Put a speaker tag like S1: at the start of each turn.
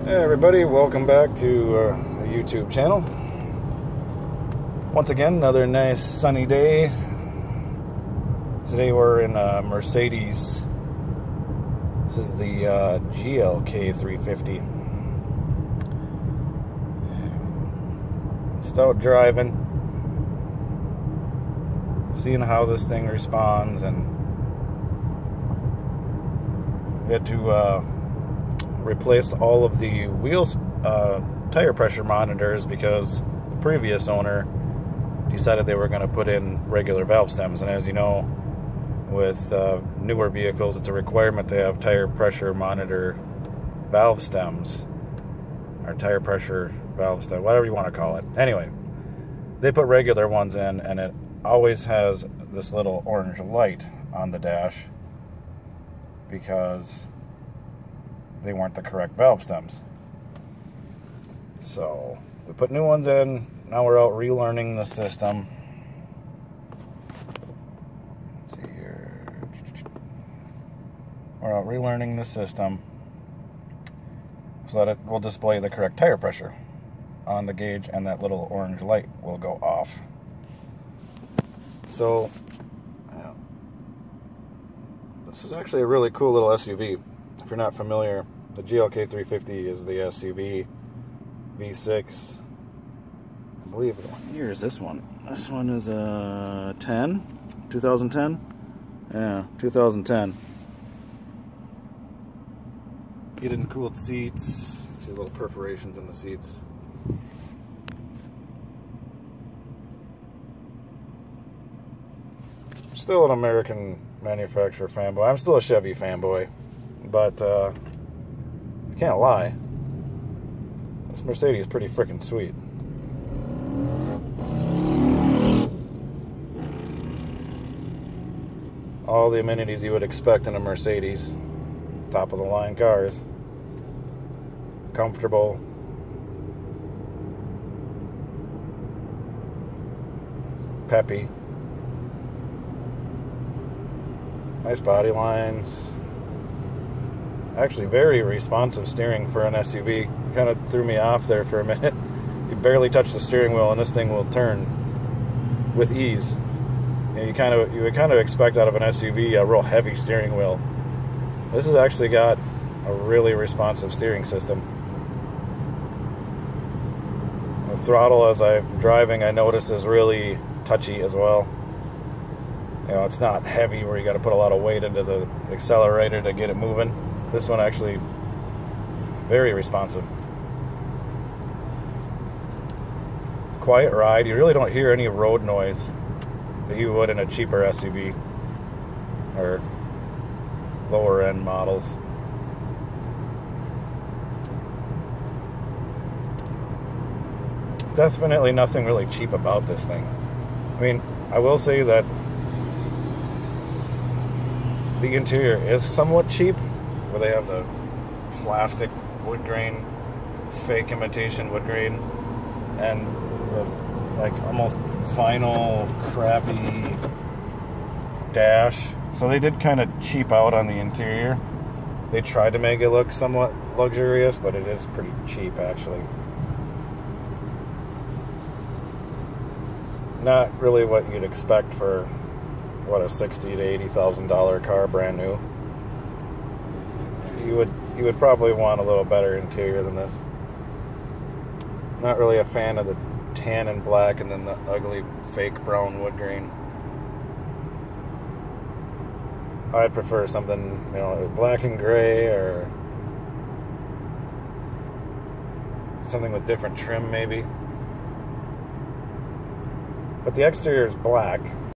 S1: Hey everybody, welcome back to the YouTube channel. Once again, another nice sunny day. Today we're in a Mercedes. This is the GLK 350. Just out driving, seeing how this thing responds, and we had to replace all of the wheels tire pressure monitors because the previous owner decided they were going to put in regular valve stems. And as you know, with newer vehicles, it's a requirement they have tire pressure monitor valve stems, or tire pressure valve stem, whatever you want to call it. Anyway, they put regular ones in, and it always has this little orange light on the dash because they weren't the correct valve stems. So we put new ones in. Now we're out relearning the system. Let's see here. We're out relearning the system so that it will display the correct tire pressure on the gauge, and that little orange light will go off. So this is actually a really cool little SUV. If you're not familiar, the GLK 350 is the SUV V6. I believe, what year is this one? This one is 2010? Yeah, 2010. Heated and cooled seats. See little perforations in the seats. Still an American manufacturer fanboy. I'm still a Chevy fanboy. But I can't lie, this Mercedes is pretty freaking sweet. All the amenities you would expect in a Mercedes. Top of the line cars. Comfortable. Peppy. Nice body lines. Actually, very responsive steering for an SUV. Kind of threw me off there for a minute. You barely touch the steering wheel, and this thing will turn with ease. You would kind of expect out of an SUV a real heavy steering wheel. This has actually got a really responsive steering system. The throttle, as I'm driving, I notice is really touchy as well. You know, it's not heavy where you got to put a lot of weight into the accelerator to get it moving. This one actually very responsive. Quiet ride. You really don't hear any road noise that you would in a cheaper SUV or lower end models. Definitely nothing really cheap about this thing. I mean, I will say that the interior is somewhat cheap, where they have the plastic wood grain, fake imitation wood grain, and the like almost vinyl crappy dash. So they did kind of cheap out on the interior. They tried to make it look somewhat luxurious, but it is pretty cheap actually. Not really what you'd expect for what, a $60,000 to $80,000 car, brand new. You would probably want a little better interior than this. Not really a fan of the tan and black and then the ugly fake brown wood grain. I'd prefer something, you know, black and gray, or something with different trim maybe. But the exterior is black.